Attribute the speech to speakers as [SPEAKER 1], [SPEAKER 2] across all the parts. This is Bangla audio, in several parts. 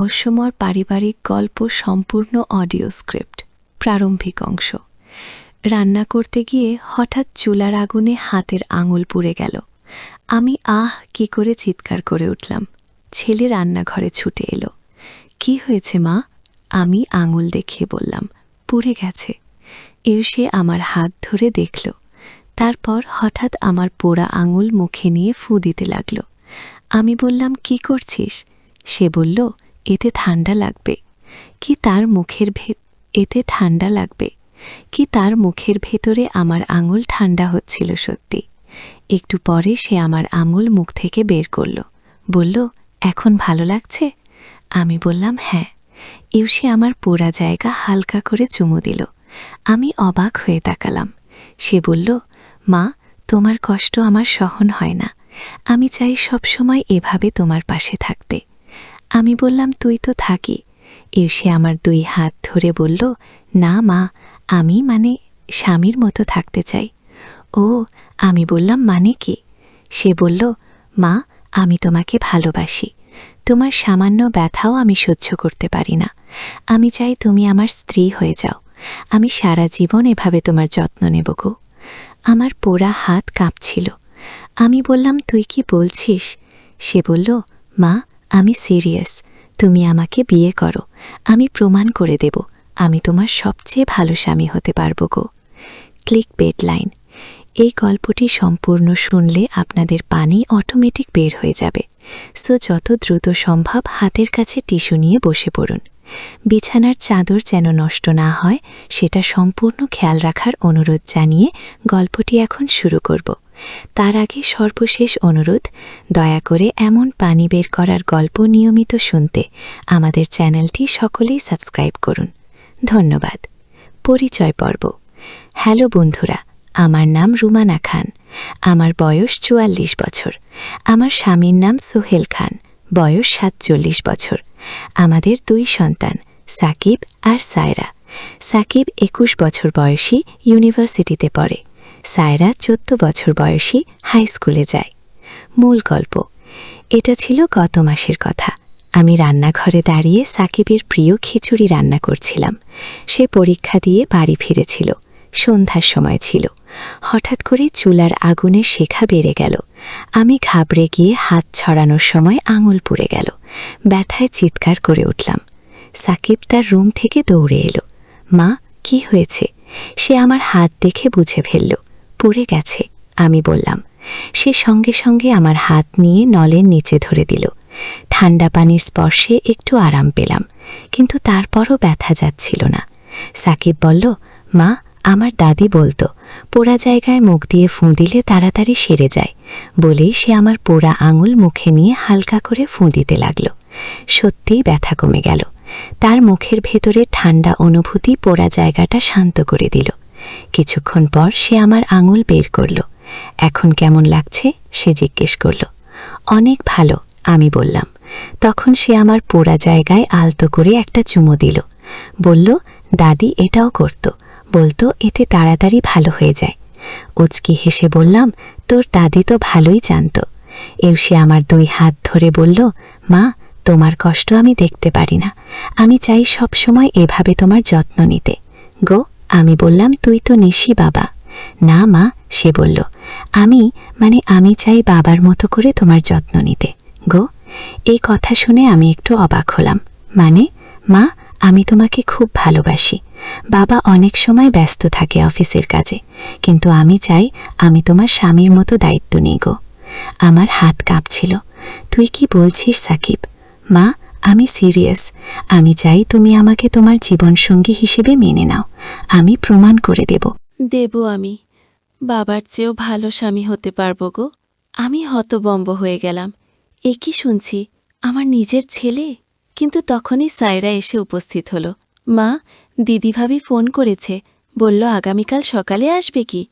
[SPEAKER 1] রহস্যময় পারিবারিক গল্প সম্পূর্ণ অডিও স্ক্রিপ্ট। প্রারম্ভিক অংশ। রান্না করতে গিয়ে হঠাৎ চুলার আগুনে হাতের আঙুল পুড়ে গেল। আমি কি করে চিৎকার করে উঠলাম। ছেলে রান্নাঘরে ছুটে এলো। কি হয়েছে মা? আমি আঙুল দেখিয়ে বললাম, পুড়ে গেছে। সে আমার হাত ধরে দেখল। তারপর হঠাৎ আমার পোড়া আঙুল মুখে নিয়ে ফু দিতে লাগল। আমি বললাম, কি করছিস? সে বলল, এতে ঠান্ডা লাগবে। কি তার মুখের ভেতরে আমার আঙুল ঠান্ডা হচ্ছিল সত্যি। একটু পরে সে আমার আঙুল মুখ থেকে বের করল। বলল, এখন ভালো লাগছে? আমি বললাম, হ্যাঁ। সে আমার পোড়া জায়গা হালকা করে চুমু দিল। আমি অবাক হয়ে তাকালাম। সে বলল, মা, তোমার কষ্ট আমার সহন হয় না। আমি চাই সবসময় এভাবে তোমার পাশে থাকতে। আমি বললাম, তুই তো থাকি। সে আমার 2 হাত ধরে বলল, না মা, আমি স্বামীর মতো থাকতে চাই। আমি বললাম, মানে কি? সে বলল, মা, আমি তোমাকে ভালোবাসি। তোমার সামান্য ব্যথাও আমি সহ্য করতে পারি না। আমি চাই তুমি আমার স্ত্রী হয়ে যাও। আমি সারা জীবন এভাবে তোমার যত্ন নেব গো। আমার পোড়া হাত কাঁপছিল। আমি বললাম, তুই কি বলছিস? সে বলল, মা, আমি সিরিয়াস। তুমি আমাকে বিয়ে করো। আমি প্রমাণ করে দেব আমি তোমার সবচেয়ে ভালো স্বামী হতে পারব গো। Click bed line. এই গল্পটি সম্পূর্ণ শুনলে আপনাদের পানি অটোমেটিক বের হয়ে যাবে। সো যত দ্রুত সম্ভব হাতের কাছে টিস্যু নিয়ে বসে পড়ুন। বিছানার চাদর যেন নষ্ট না হয় সেটা সম্পূর্ণ খেয়াল রাখার অনুরোধ জানিয়ে গল্পটি এখন শুরু করব। তার আগে সর্বশেষ অনুরোধ, দয়া করে এমন পানি বের করার গল্প নিয়মিত শুনতে আমাদের চ্যানেলটি সকলেই সাবস্ক্রাইব করুন। ধন্যবাদ। পরিচয় পর্ব। হ্যালো বন্ধুরা, আমার নাম রুমানা খান। আমার বয়স 44 বছর। আমার স্বামীর নাম সোহেল খান, বয়স 47 বছর। আমাদের 2 সন্তান, সাকিব আর সায়রা। সাকিব 21 বছর বয়সী, ইউনিভার্সিটিতে পড়ে। সায়রা 14 বছর বয়সী, হাই স্কুলে যায়। মূল গল্প। এটা ছিল গত মাসের কথা। আমি রান্নাঘরে দাঁড়িয়ে সাকিবের প্রিয় খিচুড়ি রান্না করছিলাম। সে পরীক্ষা দিয়ে বাড়ি ফিরেছিল। সন্ধ্যার সময় ছিল। হঠাৎ করে চুলার আগুনের শেখা বেড়ে গেল। আমি ঘাবড়ে গিয়ে হাত ছড়ানোর সময় আঙুল পুড়ে গেল। ব্যথায় চিৎকার করে উঠলাম। সাকিব তার রুম থেকে দৌড়ে এলো। মা, কি হয়েছে? সে আমার হাত দেখে বুঝে ফেলল। পুড়ে গেছে, আমি বললাম। সে সঙ্গে সঙ্গে আমার হাত নিয়ে নলের নিচে ধরে দিল। ঠান্ডা পানির স্পর্শে একটু আরাম পেলাম, কিন্তু তারপরও ব্যথা যাচ্ছিল না। সাকিব বলল, মা, আমার দাদি বলতো পোড়া জায়গায় মুখ দিয়ে ফুঁ দিলে তাড়াতাড়ি সেরে যায়। বলেই সে আমার পোড়া আঙুল মুখে নিয়ে হালকা করে ফুঁ দিতে লাগল। সত্যিই ব্যথা কমে গেল। তার মুখের ভেতরে ঠান্ডা অনুভূতি পোড়া জায়গাটা শান্ত করে দিল। কিছুক্ষণ পর সে আমার আঙুল বের করল। এখন কেমন লাগছে? সে জিজ্ঞেস করল। অনেক ভালো, আমি বললাম। তখন সে আমার পোড়া জায়গায় আলতো করে একটা চুমু দিল। বলল, দাদি এটাও করত, বলতো এতে তাড়াতাড়ি ভালো হয়ে যায়। উচকি হেসে বললাম, তোর দাদি তো ভালোই জানত। সে আমার 2 হাত ধরে বলল, মা, তোমার কষ্ট আমি দেখতে পারি না। আমি চাই সব সময় এভাবে তোমার যত্ন নিতে গো। আমি বললাম, তুই তো নিশি বাবা। না মা, সে বলল, আমি চাই বাবার মতো করে তোমার যত্ন নিতে গো। এই কথা শুনে আমি একটু অবাক হলাম। মা, আমি তোমাকে খুব ভালোবাসি। বাবা অনেক সময় ব্যস্ত থাকে অফিসের কাজে, কিন্তু আমি চাই আমি তোমার স্বামীর মতো দায়িত্ব নিই গো। আমার হাত কাঁপছিল। তুই কি বলছিস সাকিব? মা, আমি সিরিয়াস। আমি চাই তুমি আমাকে তোমার জীবনসঙ্গী হিসেবে মেনে নাও। আমি প্রমাণ করে দেব
[SPEAKER 2] আমি বাবার চেয়েও ভালো স্বামী হতে পারব গো। আমি হতবম্ব হয়ে গেলাম। এ কি শুনছি, আমার নিজের ছেলে? কিন্তু তখনই সায়রা এসে উপস্থিত হল। মা, দিদিভাবি ফোন করেছে, বলল আগামীকাল সকালে আসবে কি?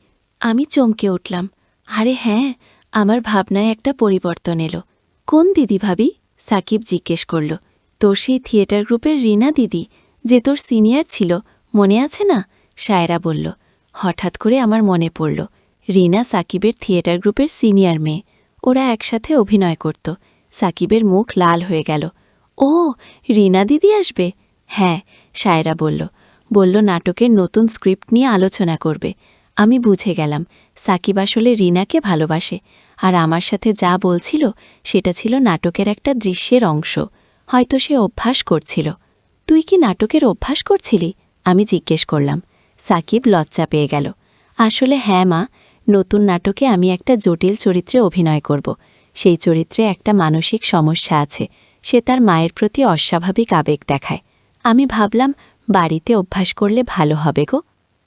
[SPEAKER 2] আমি চমকে উঠলাম। আরে হ্যাঁ, আমার ভাবনায় একটা পরিবর্তন এলো। কোন দিদিভাবি? সাকিব জিজ্ঞেস করল। তোর সেই থিয়েটার গ্রুপের রিনা দিদি, যে তোর সিনিয়র ছিল, মনে আছে না? সায়রা বলল। হঠাৎ করে আমার মনে পড়ল, রিনা সাকিবের থিয়েটার গ্রুপের সিনিয়র মেয়ে। ওরা একসাথে অভিনয় করত। সাকিবের মুখ লাল হয়ে গেল। ও ও, রিনা দিদি আসবে? হ্যাঁ, সায়রা বলল নাটকের নতুন স্ক্রিপ্ট নিয়ে আলোচনা করবে। আমি বুঝে গেলাম সাকিব আসলে রিনাকে ভালোবাসে, আর আমার সাথে যা বলছিল সেটা ছিল নাটকের একটা দৃশ্যের অংশ। হয়তো সে অভ্যাস করছিল। তুই কি নাটকের অভ্যাস করছিলি? আমি জিজ্ঞেস করলাম। সাকিব লজ্জা পেয়ে গেল। আসলে হ্যাঁ মা, নতুন নাটকে আমি একটা জটিল চরিত্রে অভিনয় করব। সেই চরিত্রে একটা মানসিক সমস্যা আছে। সে তার মায়ের প্রতি অস্বাভাবিক আবেগ দেখায়। আমি ভাবলাম বাড়িতে অভ্যাস করলে ভালো হবে গো।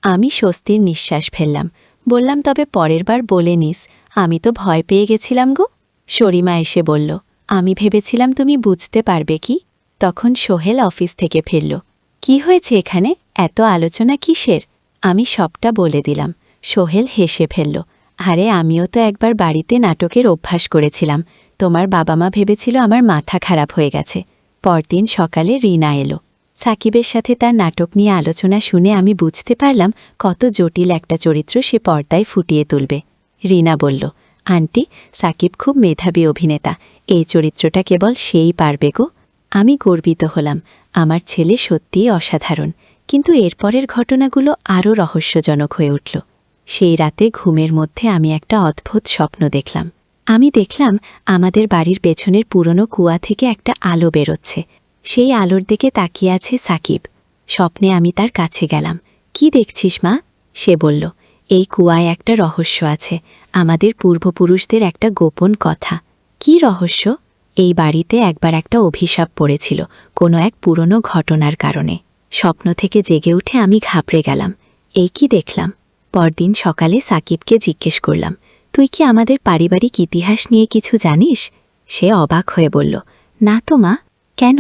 [SPEAKER 2] আমি স্বস্তির নিঃশ্বাস ফেললাম। বললাম, তবে পরের বার বলে নিস, আমি তো ভয় পেয়ে গেছিলাম গো। শরিমা এসে বলল, আমি ভেবেছিলাম তুমি বুঝতে পারবে কি। তখন সোহেল অফিস থেকে ফিরল। কি হয়েছে এখানে, এত আলোচনা কিসের? আমি সবটা বলে দিলাম। সোহেল হেসে ফেলল। আরে আমিও তো একবার বাড়িতে নাটকের অভ্যাস করেছিলাম। তোমার বাবা মা ভেবেছিল আমার মাথা খারাপ হয়ে গেছে। পরদিন সকালে রিনা এলো। সাকিবের সাথে তার নাটক নিয়ে আলোচনা শুনে আমি বুঝতে পারলাম কত জটিল একটা চরিত্র সে পর্দায় ফুটিয়ে তুলবে। রিনা বলল, আন্টি, সাকিব খুব মেধাবী অভিনেতা, এই চরিত্রটা কেবল সেই পারবে গো। আমি গর্বিত হলাম। আমার ছেলে সত্যিই অসাধারণ। কিন্তু এরপরের ঘটনাগুলো আরও রহস্যজনক হয়ে উঠল। সেই রাতে ঘুমের মধ্যে আমি একটা অদ্ভুত স্বপ্ন দেখলাম। আমি দেখলাম আমাদের বাড়ির পেছনের পুরনো কুয়া থেকে একটা আলো বেরোচ্ছে। সেই আলোর দিকে তাকিয়ে আছে সাকিব। স্বপ্নে আমি তার কাছে গেলাম। কি দেখছিস মা? সে বলল, এই কুয়ায় একটা রহস্য আছে, আমাদের পূর্বপুরুষদের একটা গোপন কথা। কি রহস্য? এই বাড়িতে একবার একটা অভিশাপ পড়েছিল কোনো এক পুরনো ঘটনার কারণে। স্বপ্ন থেকে জেগে উঠে আমি ঘাবড়ে গেলাম। এই কি দেখলাম? পরদিন সকালে সাকিবকে জিজ্ঞেস করলাম, তুই কি আমাদের পারিবারিক ইতিহাস নিয়ে কিছু জানিস? সে অবাক হয়ে বলল, না তো মা। কেন?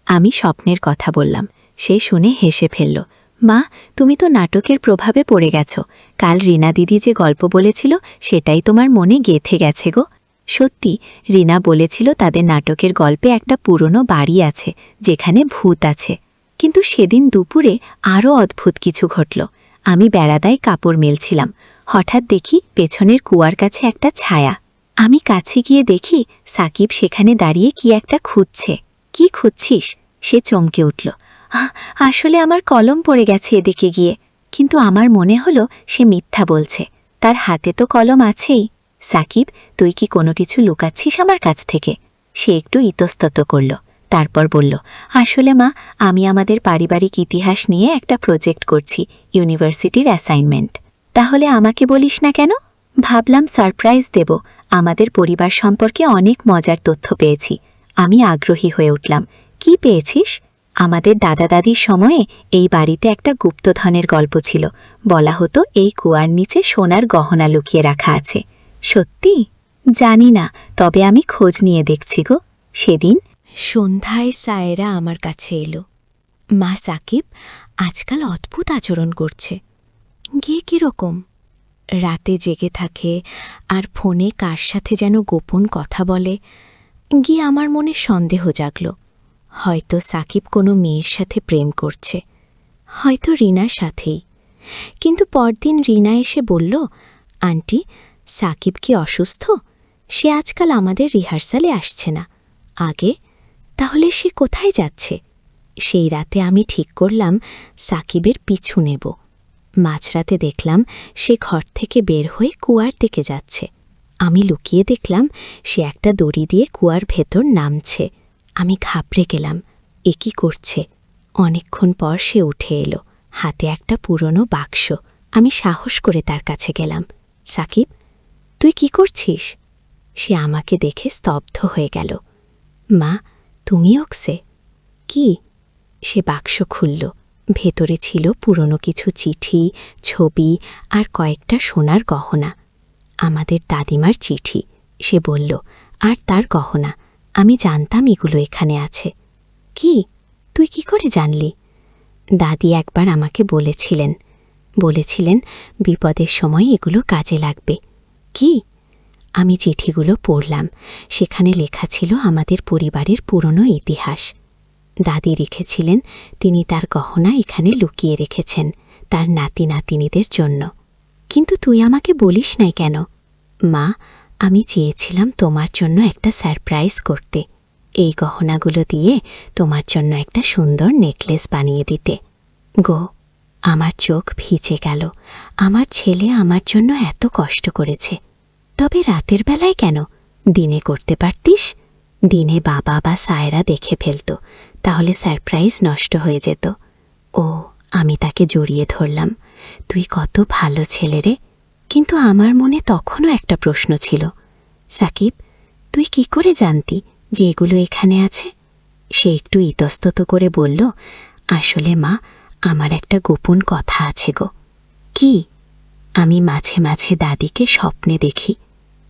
[SPEAKER 2] আমি স্বপ্নের কথা বললাম। সে শুনে হেসে ফেলল। মা, তুমি তো নাটকের প্রভাবে পড়ে গেছ। কাল রিনা দিদি যে গল্প বলেছিল সেটাই তোমার মনে গেঁথে গেছে গো। সত্যি, রিনা বলেছিল তাদের নাটকের গল্পে একটা পুরনো বাড়ি আছে যেখানে ভূত আছে। কিন্তু সেদিন দুপুরে আরও অদ্ভুত কিছু ঘটল। আমি বেড়াদায় কাপড় মেলছিলাম। হঠাৎ দেখি পেছনের কুয়ার কাছে একটা ছায়া। আমি কাছে গিয়ে দেখি সাকিব সেখানে দাঁড়িয়ে কি একটা খুঁজছে। কি খুঁজছিস? সে চমকে উঠল। আসলে আমার কলম পড়ে গেছে এদিকে গিয়ে। কিন্তু আমার মনে হলো সে মিথ্যা বলছে। তার হাতে তো কলম আছেই। সাকিব, তুই কি কোনো কিছু লুকাচ্ছিস আমার কাছ থেকে? সে একটু ইতস্তত করল। তারপর বলল, আসলে মা, আমি আমাদের পারিবারিক ইতিহাস নিয়ে একটা প্রজেক্ট করছি, ইউনিভার্সিটির অ্যাসাইনমেন্ট। তাহলে আমাকে বলিস না কেন? ভাবলাম সারপ্রাইজ দেব। আমাদের পরিবার সম্পর্কে অনেক মজার তথ্য পেয়েছি। আমি আগ্রহী হয়ে উঠলাম। কি পেয়েছিস? আমাদের দাদা দাদির সময়ে এই বাড়িতে একটা গুপ্তধনের গল্প ছিল। বলা হতো এই কুয়ার নিচে সোনার গহনা লুকিয়ে রাখা আছে। সত্যি? জানি না, তবে আমি খোঁজ নিয়ে দেখছি গো। সেদিন
[SPEAKER 1] সন্ধ্যায় সায়েরা আমার কাছে এলো। মা, সাকিব আজকাল অদ্ভুত আচরণ করছে। গিয়ে কীরকম? রাতে জেগে থাকে আর ফোনে কার সাথে যেন গোপন কথা বলে। গিয়ে আমার মনে সন্দেহ জাগল। হয়তো সাকিব কোনো মেয়ের সাথে প্রেম করছে, হয়তো রিনার সাথেই। কিন্তু পরদিন রিনা এসে বলল, আন্টি, সাকিব কি অসুস্থ? সে আজকাল আমাদের রিহার্সালে আসছে না। আগে? তাহলে সে কোথায় যাচ্ছে? সেই রাতে আমি ঠিক করলাম সাকিবের পিছু নেব। মাঝরাতে দেখলাম সে ঘর থেকে বের হয়ে কুয়ার দিকে যাচ্ছে। আমি লুকিয়ে দেখলাম সে একটা দড়ি দিয়ে কুয়ার ভেতর নামছে। আমি ঘাবড়ে গেলাম। এ কি করছে? অনেকক্ষণ পর সে উঠে এলো, হাতে একটা পুরনো বাক্স। আমি সাহস করে তার কাছে গেলাম। সাকিব, তুই কি করছিস? সে আমাকে দেখে স্তব্ধ হয়ে গেল। মা, তুমি ওকসে? কি? সে বাক্স খুলল। ভেতরে ছিল পুরনো কিছু চিঠি, ছবি আর কয়েকটা সোনার গহনা। আমাদের দাদিমার চিঠি, সে বলল, আর তার গহনা। আমি জানতাম এগুলো এখানে আছে। কি? তুই কি করে জানলি? দাদি একবার আমাকে বলেছিলেন বিপদের সময় এগুলো কাজে লাগবে। কি? আমি চিঠিগুলো পড়লাম। সেখানে লেখা ছিল আমাদের পরিবারের পুরনো ইতিহাস। দাদি লিখেছিলেন তিনি তার গহনা এখানে লুকিয়ে রেখেছেন তার নাতি নাতিনীদের জন্য। কিন্তু তুই আমাকে বলিস নাই কেন? মা, আমি চেয়েছিলাম তোমার জন্য একটা সারপ্রাইজ করতে। এই গহনাগুলো দিয়ে তোমার জন্য একটা সুন্দর নেকলেস বানিয়ে দিতে। গো, আমার চোখ ভিজে গেল। আমার ছেলে আমার জন্য এত কষ্ট করেছে, তবে রাতের বেলায় কেন? দিনে করতে পারতিস। দিনে বাবা বা সায়রা দেখে ফেলত, তাহলে সারপ্রাইজ নষ্ট হয়ে যেত। ও, আমি তাকে জড়িয়ে ধরলাম। তুই কত ভালো ছেলে রে। কিন্তু আমার মনে তখনও একটা প্রশ্ন ছিল, সাকিব, তুই কি করে জানতি যে এগুলো এখানে আছে? সে একটু ইতস্তত করে বলল, আসলে মা, আমার একটা গোপন কথা আছে গো। কি? আমি মাঝে মাঝে দাদিকে স্বপ্নে দেখি,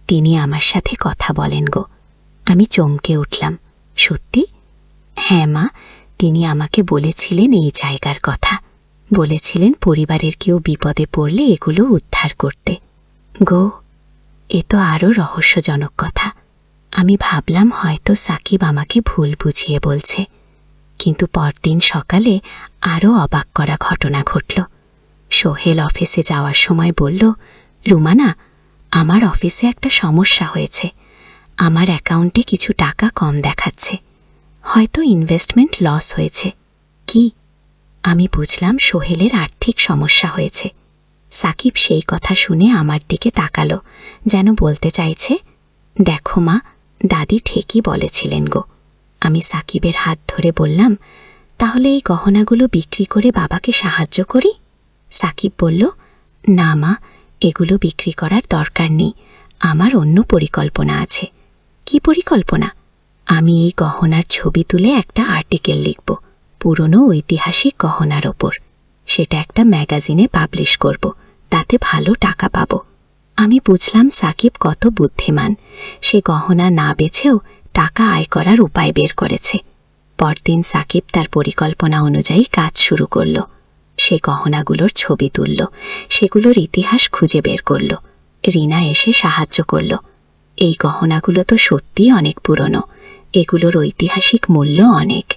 [SPEAKER 1] তিনি আমার সাথে কথা বলেন গো। আমি চমকে উঠলাম। সত্যি? হ্যাঁ মা, তিনি আমাকে বলেছিলেন এই জায়গার কথা। বলেছিলেন পরিবারের কেউ বিপদে পড়লে এগুলো উদ্ধার করতে। গো, এ তো আরও রহস্যজনক কথা। আমি ভাবলাম হয়তো সাকিব আমাকে ভুল বুঝিয়ে বলছে, কিন্তু পরদিন সকালে আরও অবাক করা ঘটনা ঘটল। সোহেল অফিসে যাওয়ার সময় বলল, রুমানা, আমার অফিসে একটা সমস্যা হয়েছে। আমার অ্যাকাউন্টে কিছু টাকা কম দেখাচ্ছে, হয়তো ইনভেস্টমেন্ট লস হয়েছে। কি? আমি বুঝলাম সোহেলের আর্থিক সমস্যা হয়েছে। সাকিব সেই কথা শুনে আমার দিকে তাকালো, যেন বলতে চাইছে, দেখো মা, দাদি ঠিকই বলেছিলেন গো। আমি সাকিবের হাত ধরে বললাম, তাহলে এই গহনাগুলো বিক্রি করে বাবাকে সাহায্য করি? সাকিব বলল, না মা, এগুলো বিক্রি করার দরকার নেই। আমার অন্য পরিকল্পনা আছে। কি পরিকল্পনা? আমি এই গহনার ছবি তুলে একটা আর্টিকেল লিখব, পুরনো ঐতিহাসিক গহনার ওপর। সেটা একটা ম্যাগাজিনে পাবলিশ করব, তাতে ভালো টাকা পাব। আমি বুঝলাম সাকিব কত বুদ্ধিমান। সে গহনা না বেছেও টাকা আয় করার উপায় বের করেছে। পরদিন সাকিব তার পরিকল্পনা অনুযায়ী কাজ শুরু করল। সে গহনাগুলোর ছবি তুলল, সেগুলোর ইতিহাস খুঁজে বের করল। রিনা এসে সাহায্য করল। এই গহনাগুলো তো সত্যিই অনেক পুরনো, এগুলোর ঐতিহাসিক মূল্য অনেক।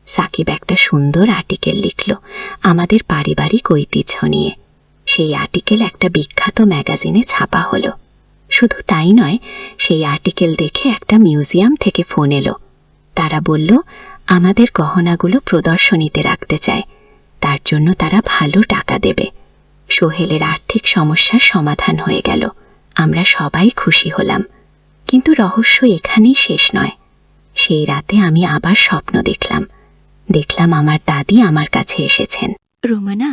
[SPEAKER 1] সাকিব একটা সুন্দর আর্টিকেল লিখল আমাদের পারিবারিক ঐতিহ্য নিয়ে। সেই আর্টিকেল একটা বিখ্যাত ম্যাগাজিনে ছাপা হলো। শুধু তাই নয়, সেই আর্টিকেল দেখে একটা মিউজিয়াম থেকে ফোন এলো। তারা বলল, আমাদের গহনাগুলো প্রদর্শনীতে রাখতে চায়, তার জন্য তারা ভালো টাকা দেবে। সোহেলের আর্থিক সমস্যার সমাধান হয়ে গেল। আমরা সবাই খুশি হলাম। কিন্তু রহস্য এখানেই শেষ নয়। সেই রাতে আমি আবার স্বপ্ন দেখলাম আমার দাদি আমার কাছে এসেছেন। রুমানা,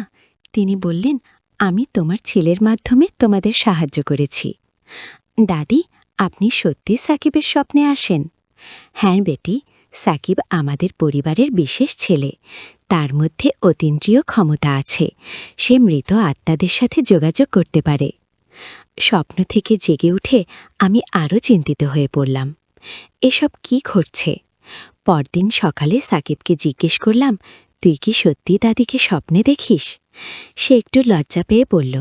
[SPEAKER 1] তিনি বললেন, আমি তোমার ছেলের মাধ্যমে তোমাদের সাহায্য করেছি। দাদি, আপনি সত্যি সাকিবের স্বপ্নে আসেন? হ্যাঁ বেটি, সাকিব আমাদের পরিবারের বিশেষ ছেলে। তার মধ্যে অতীন্দ্রিয় ক্ষমতা আছে। সে মৃত আত্মাদের সাথে যোগাযোগ করতে পারে। স্বপ্ন থেকে জেগে উঠে আমি আরও চিন্তিত হয়ে পড়লাম। এসব কি ঘটছে? পরদিন সকালে সাকিবকে জিজ্ঞেস করলাম, তুই কি সত্যি দাদিকে স্বপ্নে দেখিস? সে একটু লজ্জা পেয়ে বলল,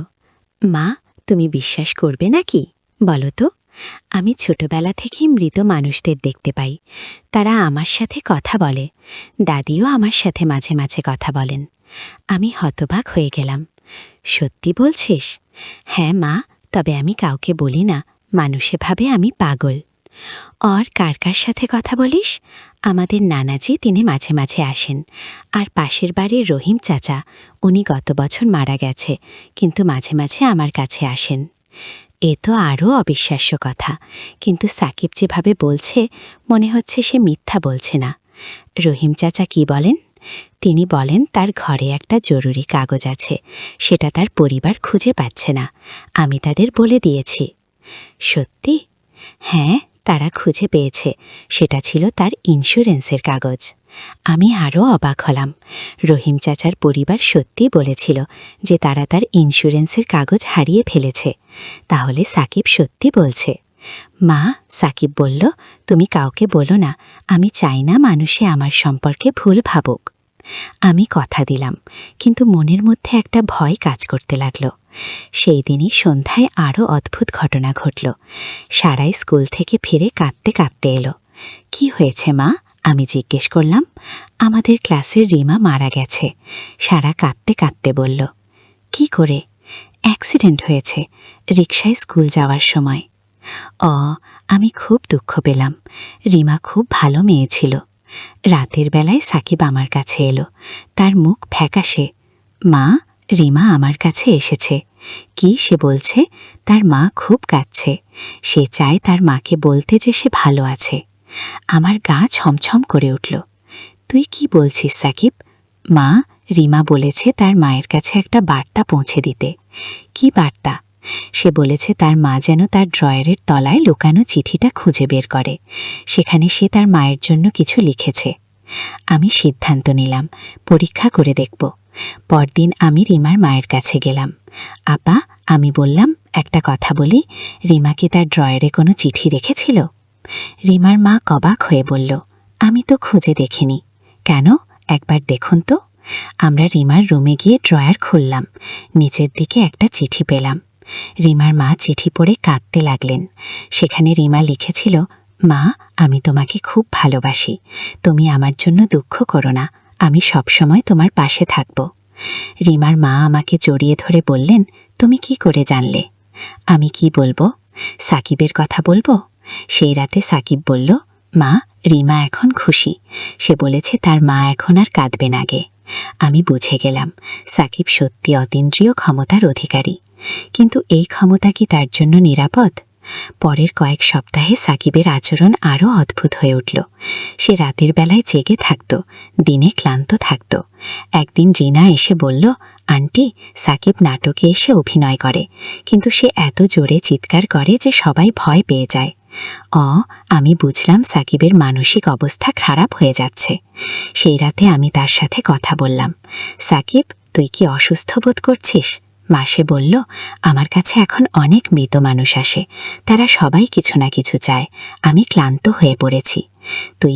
[SPEAKER 1] মা, তুমি বিশ্বাস করবে নাকি? বলো তো। আমি ছোটবেলা থেকেই মৃত মানুষদের দেখতে পাই। তারা আমার সাথে কথা বলে। দাদিও আমার সাথে মাঝে মাঝে কথা বলেন। আমি হতবাক হয়ে গেলাম। সত্যি বলছিস? হ্যাঁ মা, তবে আমি কাউকে বলি না, মানুষে ভাবে আমি পাগল। আর কার কার সাথে কথা বলিস? আমাদের নানাজি, তিনি মাঝে মাঝে আসেন। আর পাশের বাড়ির রহিম চাচা, উনি গত বছর মারা গেছে, কিন্তু মাঝে মাঝে আমার কাছে আসেন। এ তো আরও অবিশ্বাস্য কথা, কিন্তু সাকিব যেভাবে বলছে মনে হচ্ছে সে মিথ্যা বলছে না। রহিম চাচা কি বলেন? তিনি বলেন তার ঘরে একটা জরুরি কাগজ আছে, সেটা তার পরিবার খুঁজে পাচ্ছে না। আমি তাদের বলে দিয়েছি। সত্যি? হ্যাঁ, তারা খুঁজে পেয়েছে। সেটা ছিল তার ইন্স্যুরেন্সের কাগজ। আমি আরও অবাক হলাম। রহিম চাচার পরিবার সত্যি বলেছিল যে তারা তার ইন্স্যুরেন্সের কাগজ হারিয়ে ফেলেছে। তাহলে সাকিব সত্যি বলছে। মা, সাকিব বলল, তুমি কাউকে বলো না, আমি চাই না মানুষে আমার সম্পর্কে ভুল ভাবুক। আমি কথা দিলাম, কিন্তু মনের মধ্যে একটা ভয় কাজ করতে লাগল। সেই দিনই সন্ধ্যায় আরও অদ্ভুত ঘটনা ঘটল। সারাই স্কুল থেকে ফিরে কাঁদতে কাঁদতে এলো। কি হয়েছে মা? আমি জিজ্ঞেস করলাম। আমাদের ক্লাসের রিমা মারা গেছে। সারা কাঁদতে কাঁদতে বলল। কি করে? অ্যাক্সিডেন্ট হয়েছে, রিকশায় স্কুল যাওয়ার সময়। আমি খুব দুঃখ পেলাম। রিমা খুব ভালো মেয়ে ছিল। রাতের বেলায় সাকিব আমার কাছে এলো। তার মুখ ফ্যাকাশে। মা, রিমা আমার কাছে এসেছে। কি সে বলছে? তার মা খুব কাঁদছে। সে চায় তার মাকে বলতে যে সে ভালো আছে। আমার গা ছমছম করে উঠল। তুই কি বলছিস সাকিব? মা, রিমা বলেছে তার মায়ের কাছে একটা বার্তা পৌঁছে দিতে। কি বার্তা? সে বলেছে তার মা যেন তার ড্রয়ারের তলায় লুকানো চিঠিটা খুঁজে বের করে। সেখানে সে তার মায়ের জন্য কিছু লিখেছে। আমি সিদ্ধান্ত নিলাম, পরীক্ষা করে দেখব। পরদিন আমি রিমার মায়ের কাছে গেলাম। আপা, আমি বললাম, একটা কথা বলি, রিমা কি তার ড্রয়ারে কোনো চিঠি রেখেছিল? রিমার মা অবাক হয়ে বলল, আমি তো খুঁজে দেখিনি। কেন? একবার দেখুন তো। আমরা রিমার রুমে গিয়ে ড্রয়ার খুললাম। নিচের দিকে একটা চিঠি পেলাম। রিমার মা চিঠি পড়ে কাঁদতে লাগলেন। সেখানে রিমা লিখেছিল, মা, আমি তোমাকে খুব ভালোবাসি। তুমি আমার জন্য দুঃখ করো না। আমি সবসময় তোমার পাশে থাকব। রিমার মা আমাকে জড়িয়ে ধরে বললেন, তুমি কি করে জানলে? আমি কি বলবো? সাকিবের কথা বলবো? সেই রাতে সাকিব বলল, মা, রিমা এখন খুশি। সে বলেছে তার মা এখন আর কাঁদবে না গে। আমি বুঝে গেলাম সাকিব সত্যি অতীন্দ্রিয় ক্ষমতার অধিকারী। কিন্তু এই ক্ষমতা কি তার জন্য নিরাপদ? পরের কয়েক সপ্তাহে সাকিবের আচরণ আরও অদ্ভুত হয়ে উঠল। সে রাতের বেলায় জেগে থাকত, দিনে ক্লান্ত থাকত। একদিন রিনা এসে বলল, আন্টি, সাকিব নাটকে এসে অভিনয় করে, কিন্তু সে এত জোরে চিৎকার করে যে সবাই ভয় পেয়ে যায়। আমি বুঝলাম সাকিবের মানসিক অবস্থা খারাপ হয়ে যাচ্ছে। সেই রাতে আমি তার সাথে কথা বললাম, সাকিব, তুই কি অসুস্থ বোধ করছিস? মাসে বলল, আমার কাছে এখন অনেক মৃত মানুষ আসে। তারা সবাই কিছু না কিছু চায়। আমি ক্লান্ত হয়ে পড়েছি। তুই